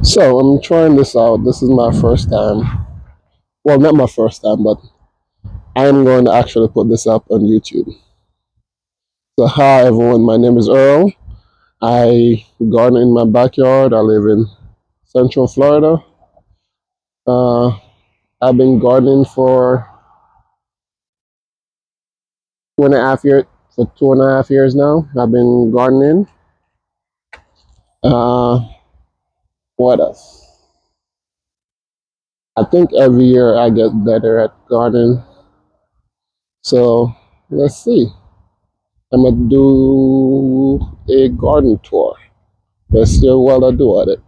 So I'm trying this out. This is my first time. Well, not my first time, but I'm going to actually put this up on YouTube. So hi everyone, my name is Earl. I garden in my backyard. I live in Central Florida. Uh, I've been gardening for 2.5 years. For 2.5 years now, I've been gardening. Uh, what else? I think every year I get better at gardening. So let's see. I'm gonna do a garden tour. Let's see how well I do at it.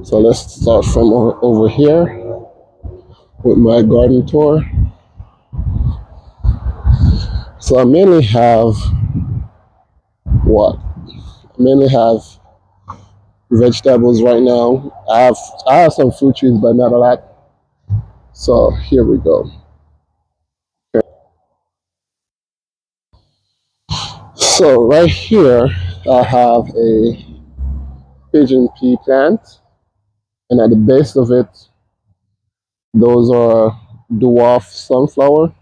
So let's start from over here with my garden tour. So I mainly have what? I mainly have vegetables right now. I have some fruit trees, but not a lot. So here we go. So right here I have a pigeon pea plant, and at the base of it, those are dwarf sunflower.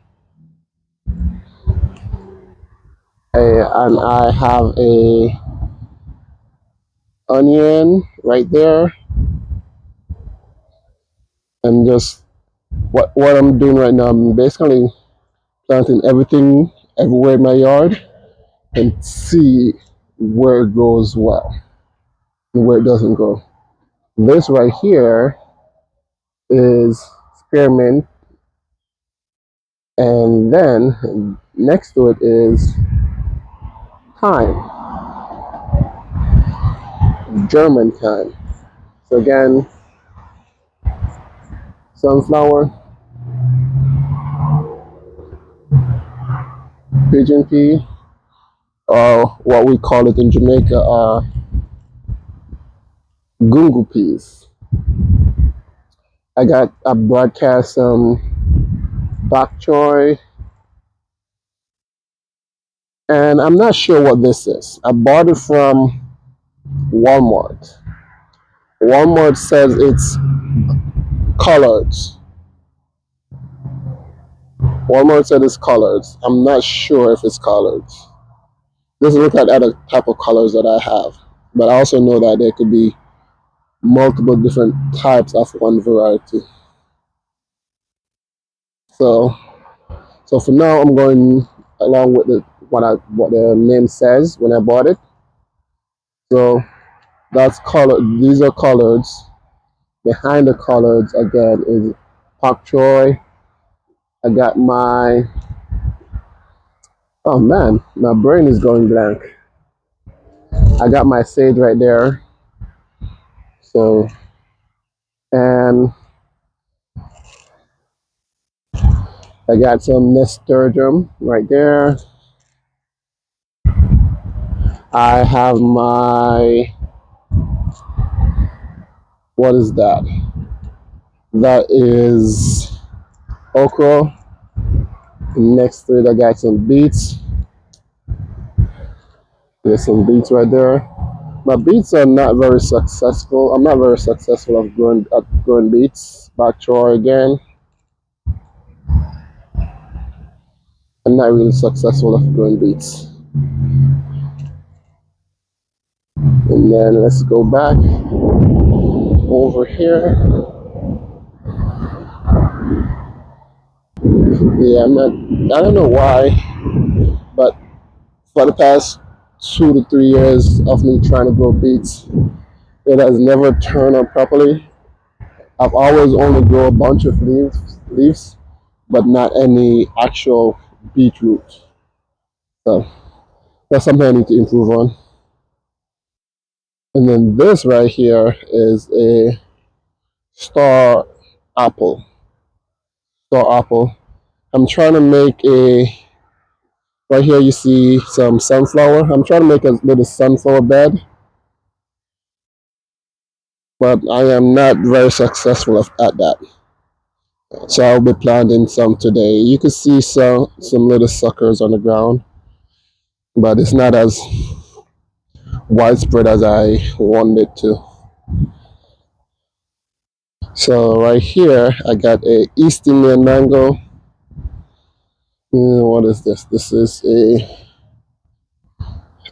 And I have a onion right there, and just what I'm doing right now, I'm basically planting everything everywhere in my yard and see where it grows well and where it doesn't grow. This right here is spearmint, and then next to it is thyme, German thyme. So again, sunflower, pigeon pea, or what we call it in Jamaica, gungu peas. I broadcast some bok choy, and I'm not sure what this is. I bought it from Walmart. Walmart says it's collards. Walmart said it's collards. I'm not sure if it's collards. Doesn't look like other type of colors that I have, but I also know that there could be multiple different types of one variety. So, so for now, I'm going along with what the name says when I bought it. So that's color. These are collards. Behind the collards again is pak choy. I got my, oh man, my brain is going blank. I got my sage right there. So, and I got some nasturtium right there. I have my, what is that? That is okra. Next to it, I got some beets. There's some beets right there. My beets are not very successful. I'm not very successful at growing beets. Bok choy again. I'm not really successful at growing beets. And then let's go back over here. Yeah, I'm not. I don't know why, but for the past 2 to 3 years of me trying to grow beets, it has never turned out properly. I've always only grown a bunch of leaves, but not any actual beetroot. So that's something I need to improve on. And then this right here is a star apple. Star apple. I'm trying to make a, right here you see some sunflower. I'm trying to make a little sunflower bed, but I am not very successful at that. So I'll be planting some today. You can see some little suckers on the ground, but it's not as widespread as I wanted it to. So right here, I got a East Indian mango. What is this? This is a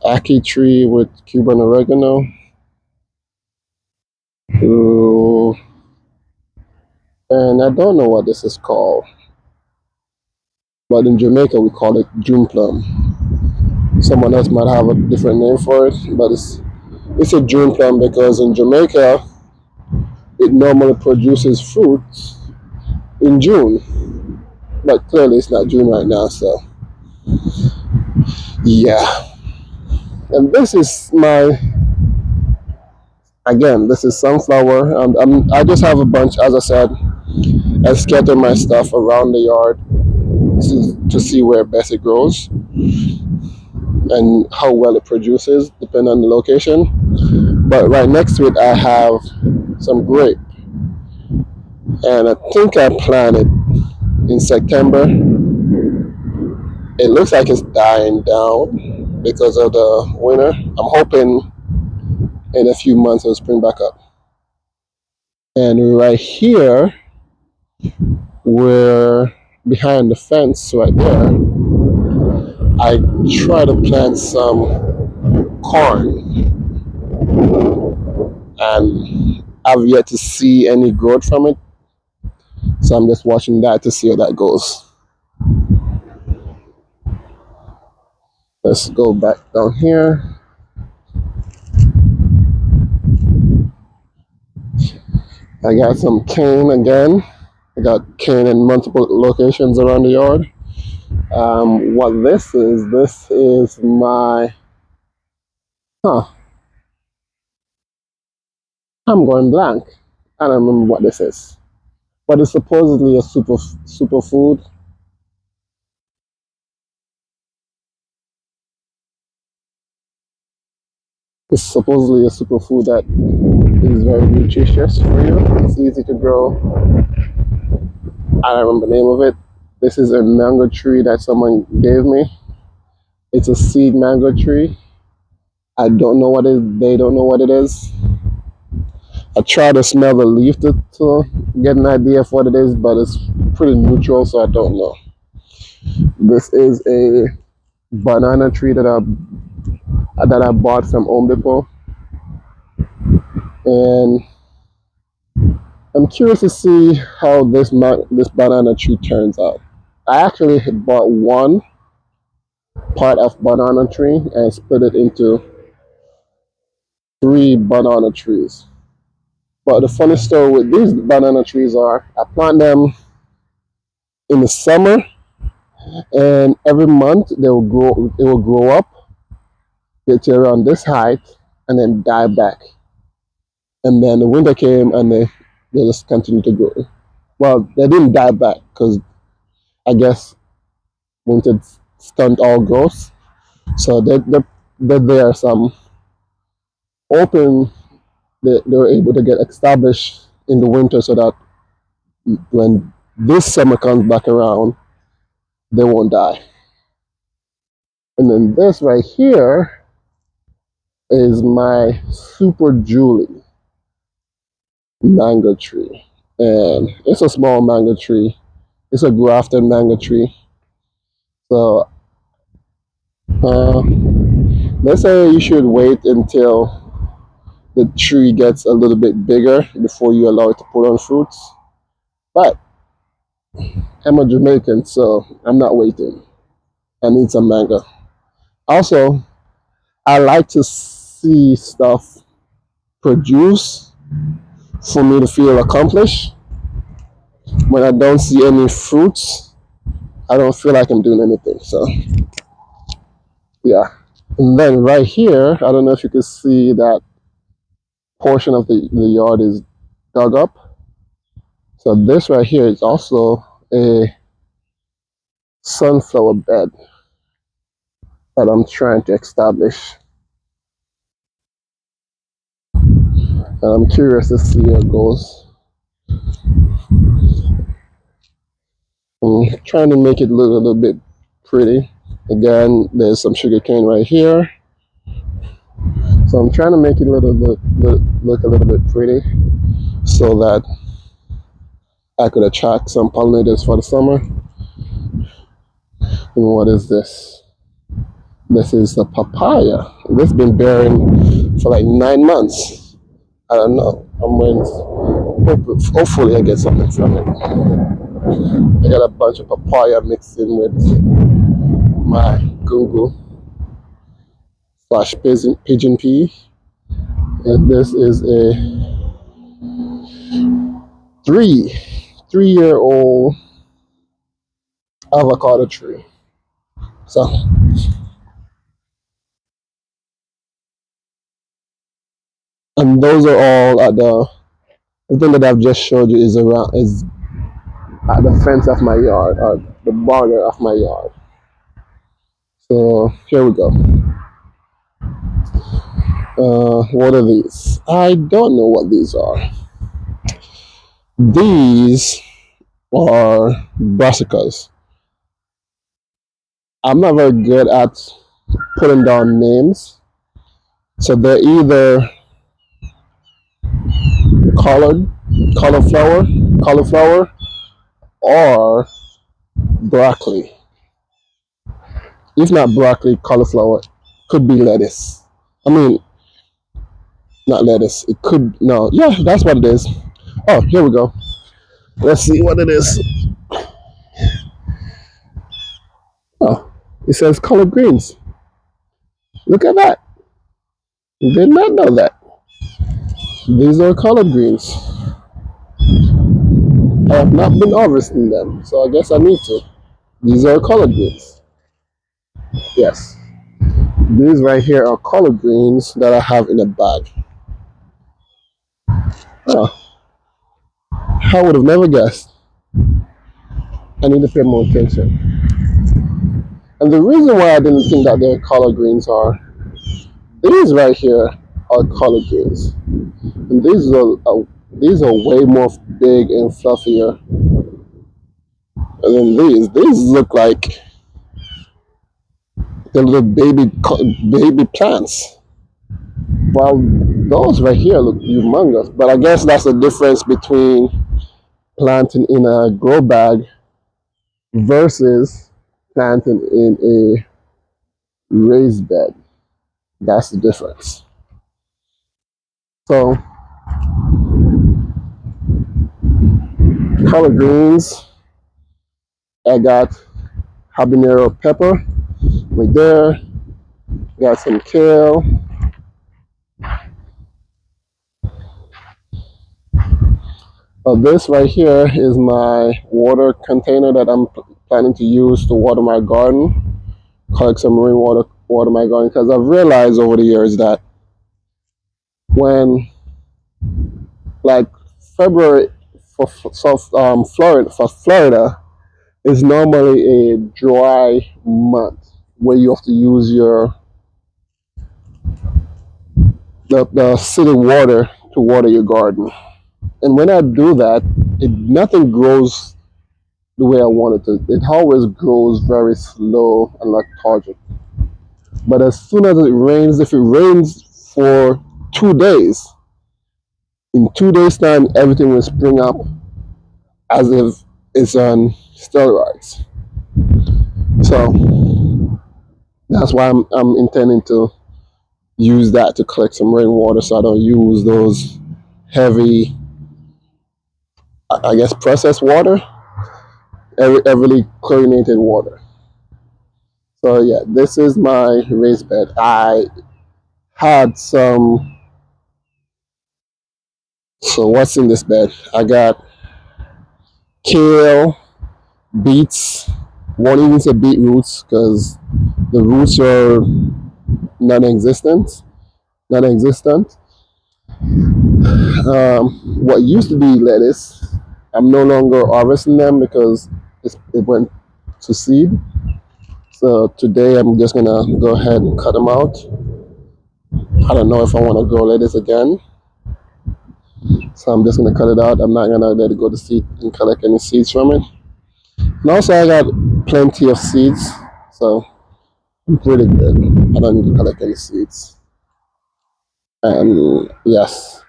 ackee tree with Cuban oregano. Ooh, and I don't know what this is called, but in Jamaica we call it June plum. Someone else might have a different name for it, but it's a June plum because in Jamaica it normally produces fruits in June, but clearly it's not June right now. So yeah, and this is my again. This is sunflower. I just have a bunch, as I said. I scatter my stuff around the yard to see where best it grows and how well it produces, depending on the location. But right next to it, I have some grape, and I think I planted in September. It looks like it's dying down because of the winter. I'm hoping in a few months it'll spring back up. And right here, we're behind the fence right there. I try to plant some corn, and I've yet to see any growth from it. So I'm just watching that to see how that goes. Let's go back down here. I got some cane again. I got cane in multiple locations around the yard. What this is my, huh, I'm going blank. I don't remember what this is. But it's supposedly a superfood. It's supposedly a superfood that is very nutritious for you. It's easy to grow. I don't remember the name of it. This is a mango tree that someone gave me. It's a seed mango tree. I don't know what it is. They don't know what it is. I try to smell the leaf to get an idea of what it is, but it's pretty neutral, so I don't know. This is a banana tree that I bought from Home Depot, and I'm curious to see how this banana tree turns out. I actually had bought one part of banana tree and split it into three banana trees. But the funny story with these banana trees are I plant them in the summer, and every month they will grow. It will grow up, get to around this height, and then die back. And then the winter came, and they just continue to grow. Well, they didn't die back because I guess winter stunt all growth. So there are some open. They were able to get established in the winter so that when this summer comes back around, they won't die. And then this right here is my Super Julie mango tree. And it's a small mango tree. It's a grafted mango tree. So let's say you should wait until the tree gets a little bit bigger before you allow it to put on fruits. But I'm a Jamaican, so I'm not waiting. I need some mango. Also, I like to see stuff produce for me to feel accomplished. When I don't see any fruits, I don't feel like I'm doing anything. So, yeah. And then right here, I don't know if you can see that portion of the yard is dug up. So this right here is also a sunflower bed that I'm trying to establish. And I'm curious to see how it goes. I'm trying to make it look a little bit pretty. Again, there's some sugar cane right here. So I'm trying to make it look a little bit pretty so that I could attract some pollinators for the summer. And what is this? This is the papaya. This has been bearing for like 9 months. I don't know. I'm waiting. Hopefully, I get something from it. I got a bunch of papaya mixed in with my gungo slash pigeon pea. And this is a three 3 year old avocado tree. So, and those are all at the thing that I've just showed you is at the fence of my yard, or the border of my yard. So here we go. What are these? I don't know what these are. These are brassicas. I'm not very good at putting down names. So they're either colored, cauliflower, or broccoli. If not broccoli, cauliflower, could be lettuce. I mean, not lettuce. It could, no, yeah, that's what it is. Oh, here we go. Let's see what it is. Oh, it says collard greens. Look at that. Did not know that. These are collard greens. I have not been harvesting them, so I guess I need to. These are collard greens. Yes. These right here are collard greens that I have in a bag. Oh, I would have never guessed. I need to pay more attention. And the reason why I didn't think that they're collard greens are these right here are collard greens, and these are way more big and fluffier than these. These look like the little baby plants. While those right here look humongous. But I guess that's the difference between planting in a grow bag versus planting in a raised bed. That's the difference. So collard greens, I got habanero pepper right there. Got some kale. This right here is my water container that I'm planning to use to water my garden, collect some rainwater, water my garden. Because I've realized over the years that when, like February Florida is normally a dry month where you have to use the city water to water your garden. And when I do that, nothing grows the way I want it to. It always grows very slow and lethargic. But as soon as it rains, if it rains for 2 days, in 2 days' time, everything will spring up as if it's on steroids. So that's why I'm intending to use that to collect some rainwater so I don't use those heavy, I guess, processed water, heavily chlorinated water. So yeah, this is my raised bed. I had some. So what's in this bed? I got kale, beets. Won't even say beetroots because the roots are non-existent. Non-existent. What used to be lettuce, I'm no longer harvesting them because it went to seed. So today I'm just gonna go ahead and cut them out. I don't know if I want to grow lettuce again, so I'm just gonna cut it out. I'm not gonna let it go to seed and collect any seeds from it. And also I got plenty of seeds, so I'm pretty good. I don't need to collect any seeds. And, yes,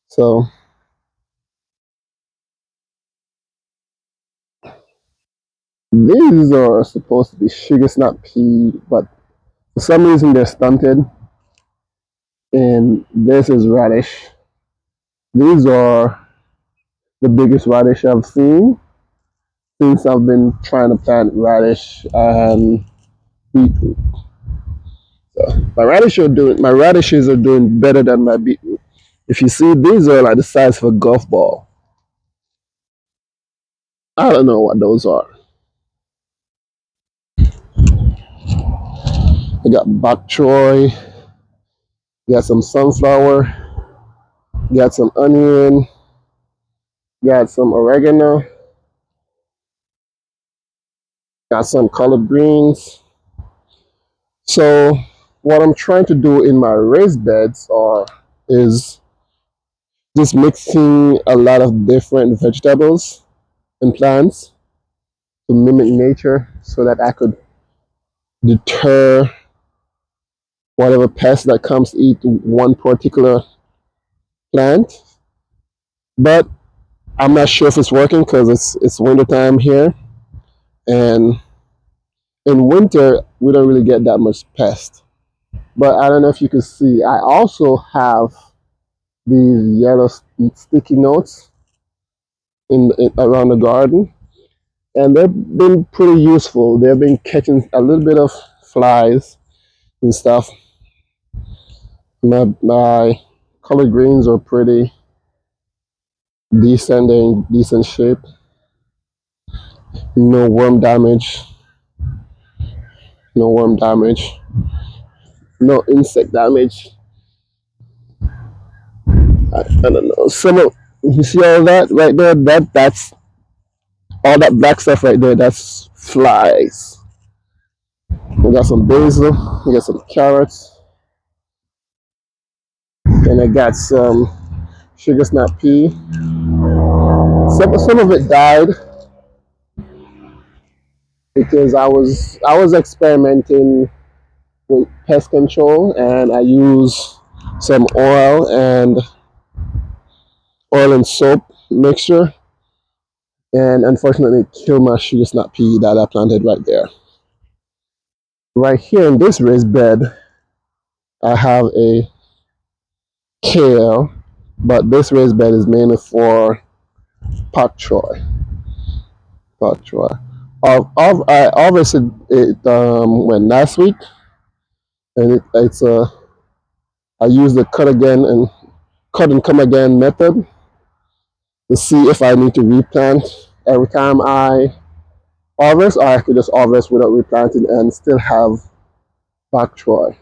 so These are supposed to be sugar snap pea, but for some reason they're stunted. And this is radish. These are the biggest radish I've seen since I've been trying to plant radish and beetroot. So my radishes are doing better than my beetroot. If you see, these are like the size of a golf ball. I don't know what those are. I got bok choy, got some sunflower, got some onion, got some oregano, got some collard greens. So what I'm trying to do in my raised beds is just mixing a lot of different vegetables and plants to mimic nature so that I could deter whatever pest that comes to eat one particular plant. But I'm not sure if it's working because it's winter time here, and in winter we don't really get that much pest. But I don't know if you can see. I also have these yellow sticky notes in around the garden, and they've been pretty useful. They've been catching a little bit of flies and stuff. My collard greens are pretty decent. They're in decent shape. No worm damage. No worm damage. No insect damage. I don't know. You see all that right there? That's all that black stuff right there. That's flies. We got some basil. We got some carrots, and I got some sugar snap pea. Some of it died because I was experimenting with pest control, and I use some oil and soap mixture, and unfortunately it killed my sugar snap pea that I planted right there. Right here in this raised bed, I have a kale, but this raised bed is mainly for pak choy. Pak choy. I harvested it when last week, and I used the cut and come again method to see if I need to replant every time I harvest, or I could just harvest without replanting and still have bok choy.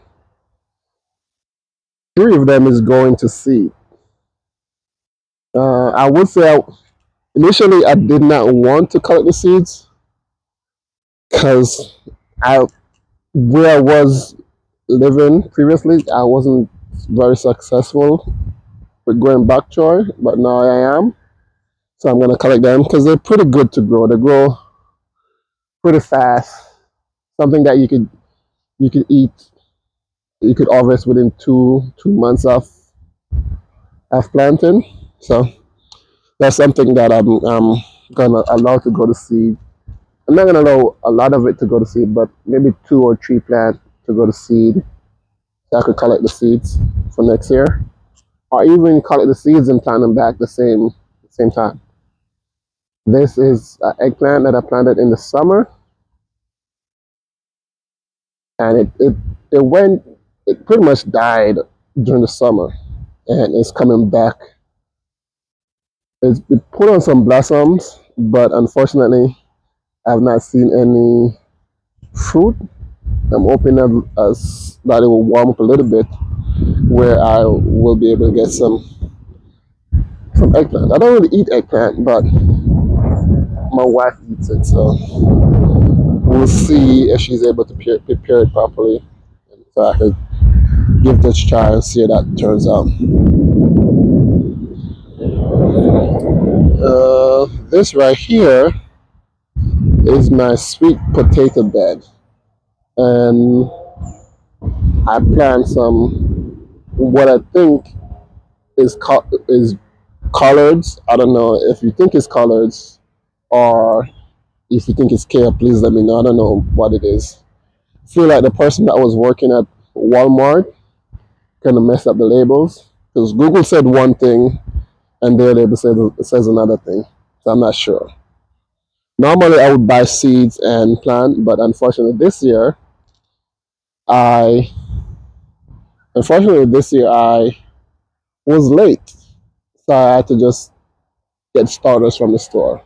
Three of them is going to seed. I would say initially I did not want to collect the seeds because I where I was living previously, I wasn't very successful with growing bok choy, but now I am. So I'm gonna collect them because they're pretty good to grow. They grow pretty fast. Something that you could eat, you could harvest within 2 months of planting. So that's something that I'm gonna allow to go to seed. I'm not gonna allow a lot of it to go to seed, but maybe 2 or 3 plants to go to seed. So I could collect the seeds for next year, or even collect the seeds and plant them back the same time. This is an eggplant that I planted in the summer, and it pretty much died during the summer, and it's coming back. It put on some blossoms, but unfortunately, I've not seen any fruit. I'm hoping that it will warm up a little bit, where I will be able to get some eggplant. I don't really eat eggplant, but my wife eats it, so we'll see if she's able to prepare it properly, so I could give this a try and see how that turns out. This right here is my sweet potato bed, and I plant some what I think is collards. I don't know if you think it's collards or If you think it's kale, please let me know. I don't know what it is. Feel like the person that was working at Walmart kind of messed up the labels because Google said one thing and their label says another thing. So I'm not sure. Normally, I would buy seeds and plant, but I unfortunately this year I was late, so I had to just get starters from the store.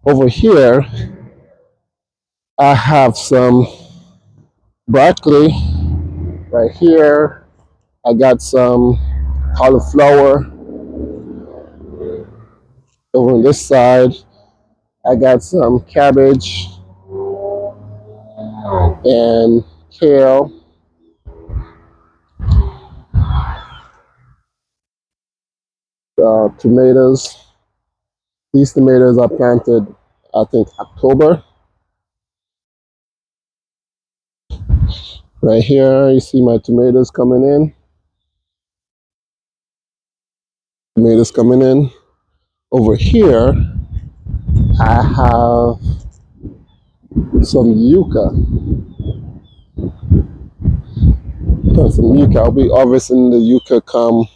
Over here, I have some broccoli right here. I got some cauliflower over on this side. I got some cabbage and kale, tomatoes. These tomatoes are planted, I think, October. Right here, you see my tomatoes coming in. Tomatoes coming in. Over here, I have some yucca. Some yucca. I'll be harvesting the yucca come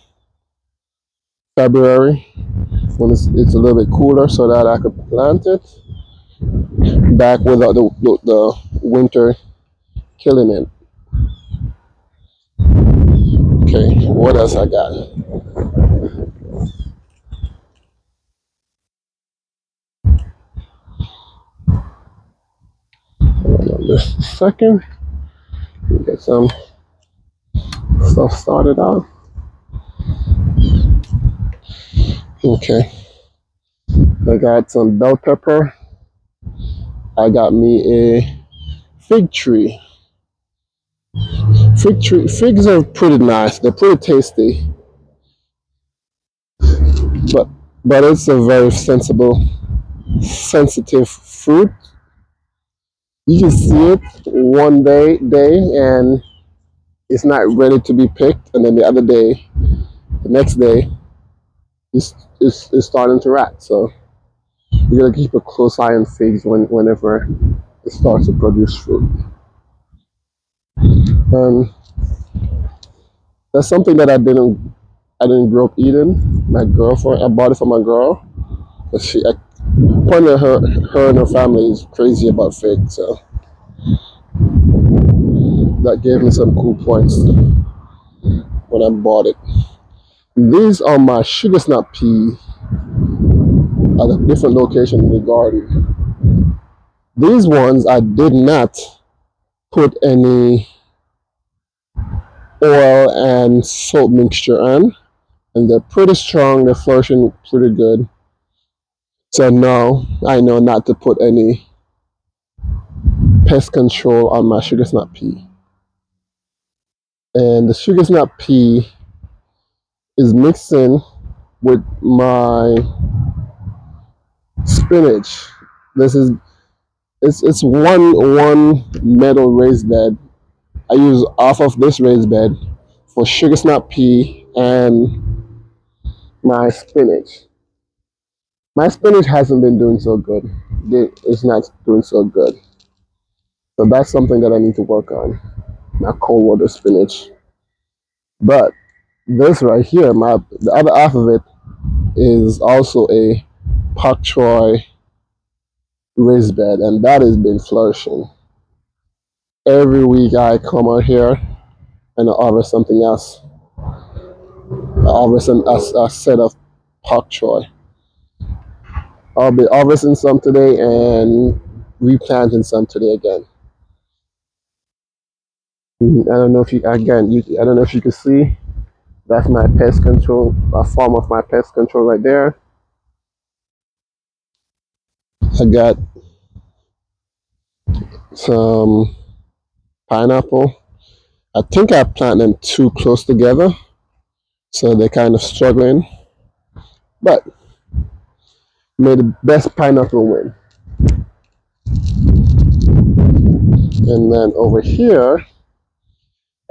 February when it's a little bit cooler so that I could plant it back without the winter killing it. Okay, what else I got? Just a second. Get some stuff started out. Okay, I got some bell pepper. I got me a fig tree. Figs are pretty nice. They're pretty tasty, but it's a very sensitive fruit. You can see it one day, and it's not ready to be picked, and then the next day, it's starting to rot. So you gotta keep a close eye on figs whenever it starts to produce fruit. Um, that's something that I didn't grow up eating. My girlfriend, I bought it for my girl. But apparently her and her family is crazy about figs, so that gave me some cool points when I bought it. These are my sugar snap pea at a different location in the garden. These ones I did not put any oil and salt mixture on, and they're pretty strong. They're flourishing pretty good. So now I know not to put any pest control on my sugar snap pea. And the sugar snap pea is mixing with my spinach. This is it's one metal raised bed. I use off of this raised bed for sugar snap pea and my spinach. My spinach hasn't been doing so good. It's not doing so good. So that's something that I need to work on. My cold water spinach. But this right here, the other half of it is also a pak choy raised bed, and that has been flourishing. Every week I come out here and I harvest something else. I harvest a set of pak choy. I'll be harvesting some today and replanting some today again. I don't know if I don't know if you can see. That's my pest control, a form of my pest control right there. I got some pineapple. I think I planted them too close together, so they're kind of struggling. But may the best pineapple win. And then over here,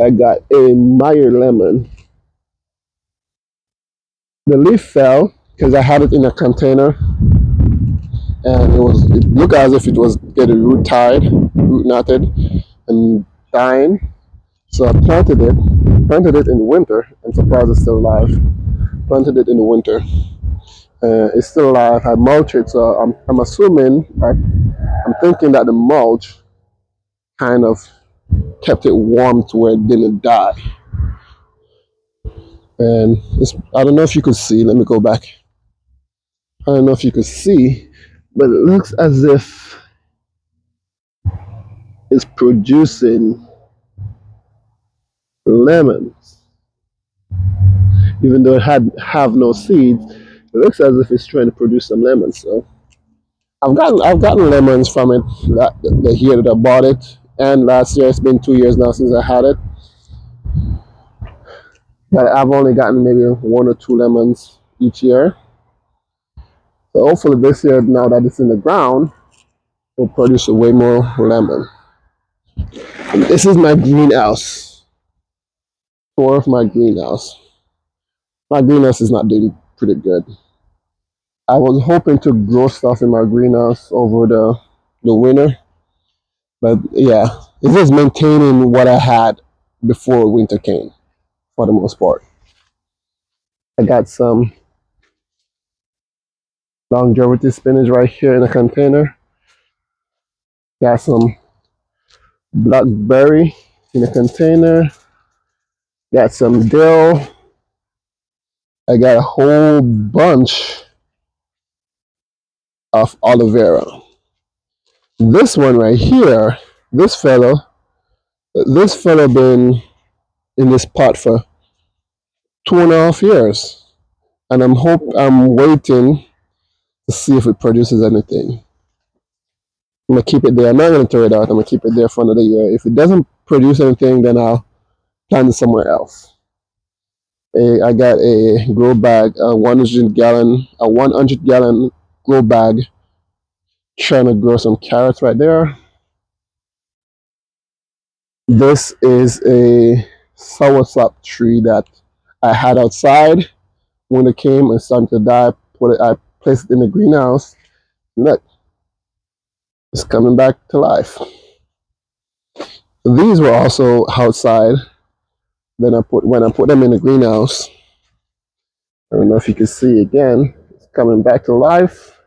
I got a Meyer lemon. The leaf fell because I had it in a container and it looked as if it was getting root knotted, and dying. So I planted it in the winter, and surprised it's still alive. Planted it in the winter. It's still alive. I mulch it, so I'm assuming, I'm thinking that the mulch kind of kept it warm to where it didn't die. And I don't know if you could see. Let me go back. I don't know if you could see, but it looks as if it's producing lemons, even though it have no seeds. It looks as if it's trying to produce some lemons. So I've gotten lemons from it the year that I bought it, and last year. It's been 2 years now since I had it, but I've only gotten maybe one or two lemons each year. So hopefully this year, now that it's in the ground, will produce a way more lemon. And this is my greenhouse. Tour of my greenhouse. My greenhouse is not doing pretty good. I was hoping to grow stuff in my greenhouse over the winter, but yeah, it's just maintaining what I had before winter came for the most part. I got some longevity spinach right here in a container. Got some blackberry in a container. Got some dill. I got a whole bunch of aloe vera. This one right here, this fellow, this fellow been in this pot for 2.5 years, and I'm waiting to see if it produces anything. I'm gonna keep it there. I'm not gonna throw it out. I'm gonna keep it there for another year. If it doesn't produce anything, then I'll plant it somewhere else. I got a grow bag, a 100 gallon grow bag, trying to grow some carrots right there. This is a soursop tree that I had outside when it came and started to die. I placed it in the greenhouse. Look, it's coming back to life. These were also outside. Then when I put them in the greenhouse, I don't know if you can see again, it's coming back to life.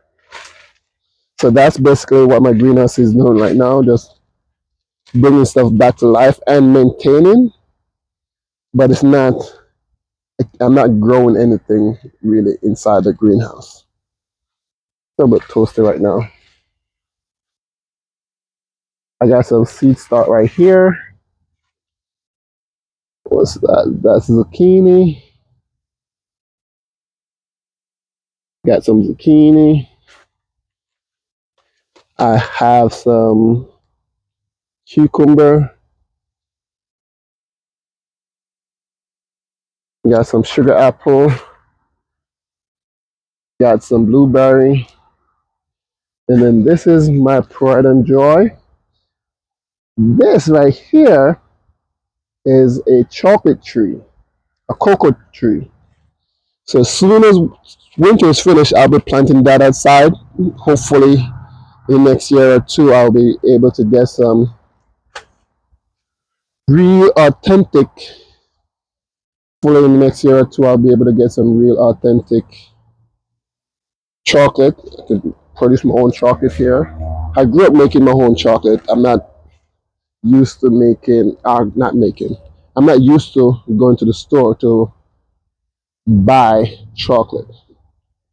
So that's basically what my greenhouse is doing right now, just bringing stuff back to life and maintaining. But I'm not growing anything really inside the greenhouse. A little bit toasty right now. I got some seed stock right here. What's that? That's zucchini. Got some zucchini. I have some cucumber. Got some sugar apple. Got some blueberry. And then this is my pride and joy. This right here is a chocolate tree, a cocoa tree. So as soon as winter is finished, I'll be planting that outside. Hopefully, in the next year or two, I'll be able to get some real authentic. Hopefully, in the next year or two, I'll be able to get some real authentic chocolate. I could produce my own chocolate here. I grew up making my own chocolate. I'm not used to not making. I'm not used to going to the store to buy chocolate.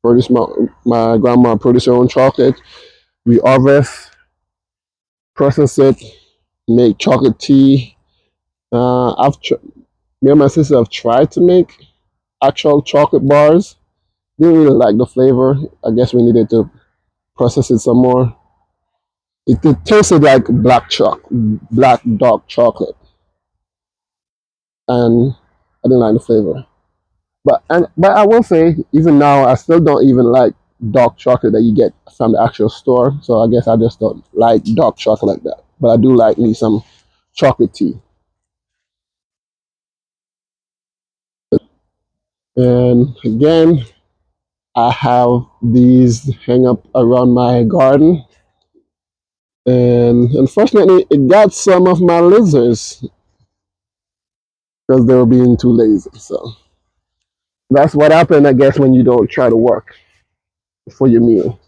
Produce my grandma produced her own chocolate. We harvest, process it, make chocolate tea. Me and my sister have tried to make actual chocolate bars. Didn't really like the flavor. I guess we needed to process it some more. It tasted like black dark chocolate, and I didn't like the flavor. But I will say, even now, I still don't even like dark chocolate that you get from the actual store. So I guess I just don't like dark chocolate like that. But I do like me some chocolate tea. And again, I have these hang up around my garden, and unfortunately, it got some of my lizards because they were being too lazy. So that's what happened, I guess, when you don't try to work for your meal.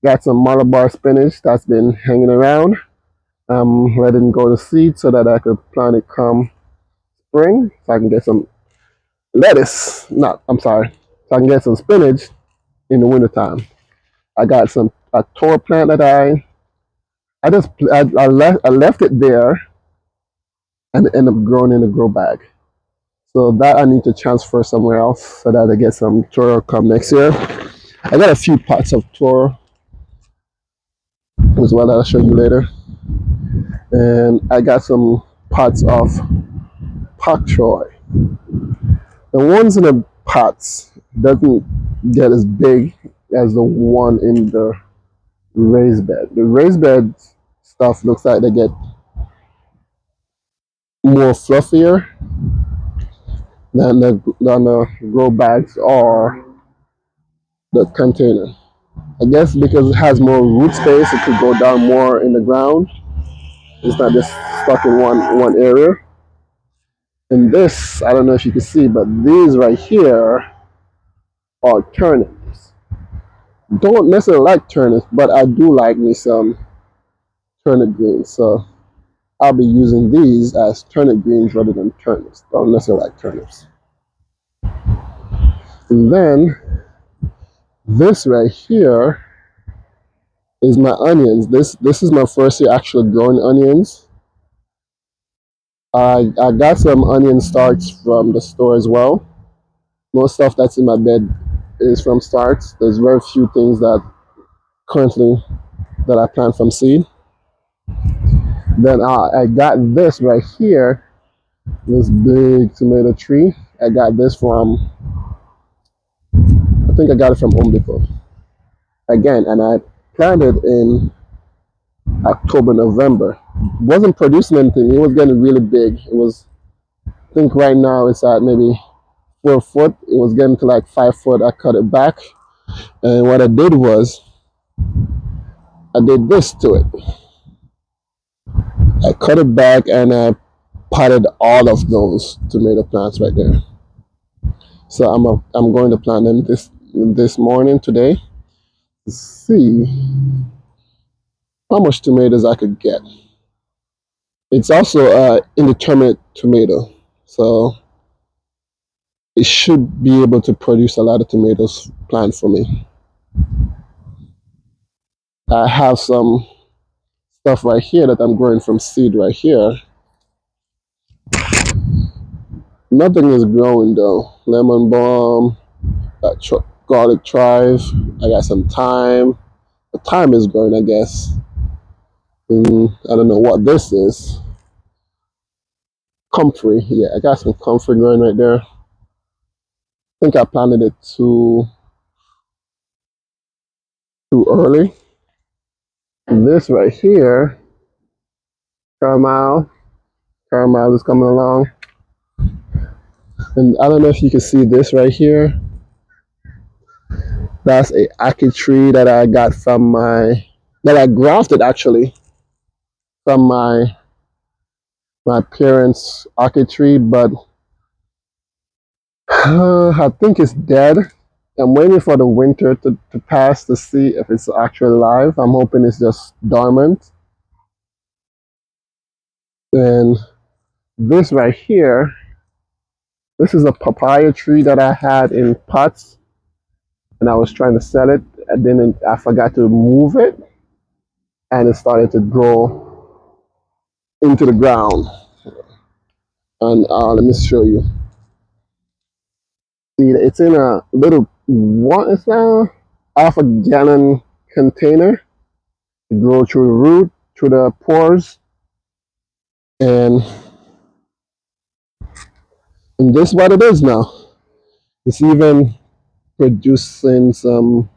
Got some Malabar spinach that's been hanging around. I'm letting go to seed so that I could plant it come spring, so I can get some lettuce. Not, I'm sorry, so I can get some spinach in the wintertime. I got some a toro plant that I left it there and it ended up growing in a grow bag. So that I need to transfer somewhere else so that I get some toro come next year. I got a few pots of toro as well that I'll show you later, and I got some pots of pak choi. The ones in the pots doesn't get as big as the one in the raised bed. The raised bed stuff looks like they get more fluffier than the grow bags or the container. I guess because it has more root space, it could go down more in the ground. It's not just stuck in one area. And this, I don't know if you can see, but these right here are turnips. Don't necessarily like turnips, but I do like me some turnip greens. So I'll be using these as turnip greens rather than turnips. Don't necessarily like turnips. And then this right here is my onions. This is my first year actually growing onions. I got some onion starts from the store as well. Most stuff that's in my bed is from starts. There's very few things that currently that I plant from seed. Then I got this right here, this big tomato tree. I got this from, I think I got it from Home Depot. Again, and I planted in October, November. Wasn't producing anything. It was getting really big. It was, I think right now it's at maybe 4 foot. It was getting to like 5 foot. I cut it back. And what I did was, I did this to it. I cut it back and I potted all of those tomato plants right there. So I'm going to plant them this morning today to see how much tomatoes I could get. It's also indeterminate tomato, so it should be able to produce a lot of tomatoes plant for me. I have some stuff right here that I'm growing from seed right here. Nothing is growing though. Lemon balm, garlic chive. I got some thyme. The thyme is growing, I guess. I don't know what this is. Comfrey. Yeah, I got some comfrey growing right there. I think I planted it too early. And this right here, caramel is coming along. And I don't know if you can see this right here. That's a ackee tree that I got from that I grafted actually from my parents' ackee tree, but I think it's dead. I'm waiting for the winter to pass to see if it's actually alive. I'm hoping it's just dormant. And this right here, this is a papaya tree that I had in pots, and I was trying to sell it. I forgot to move it, and it started to grow into the ground. And let me show you. See, it's in a little it's now half a gallon container. It grows through the root, through the pores, and this is what it is now. It's even producing some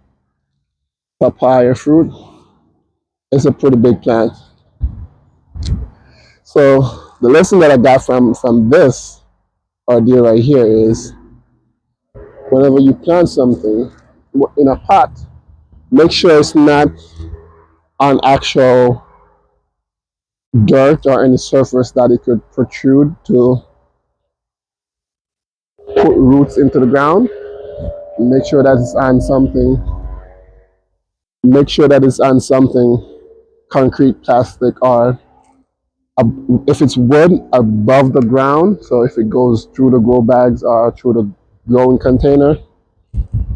papaya fruit. It's a pretty big plant. So the lesson that I got from this idea right here is whenever you plant something, in a pot, make sure it's not on actual dirt or any surface that it could protrude to put roots into the ground. Make sure that it's on something. Make sure that it's on something concrete, plastic, or if it's wood, above the ground. So if it goes through the grow bags or through the growing container,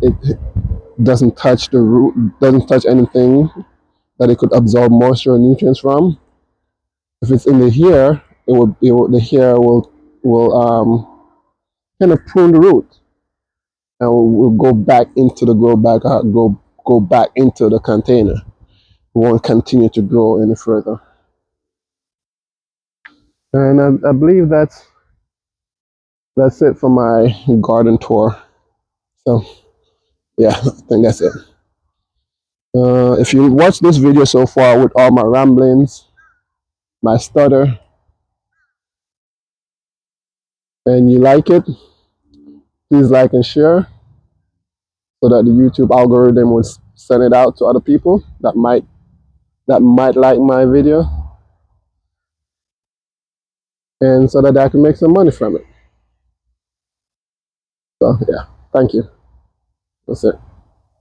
it doesn't touch the root, doesn't touch anything that it could absorb moisture or nutrients from. If it's in the hair, the hair will kind of prune the root and will go back into the grow bag, go back into the container. It won't continue to grow any further. And I believe that's it for my garden tour. So yeah, I think that's it. If you watch this video so far with all my ramblings, my stutter, and you like it, please like and share so that the YouTube algorithm will send it out to other people that might like my video, and so that I can make some money from it. So yeah, thank you. That's it.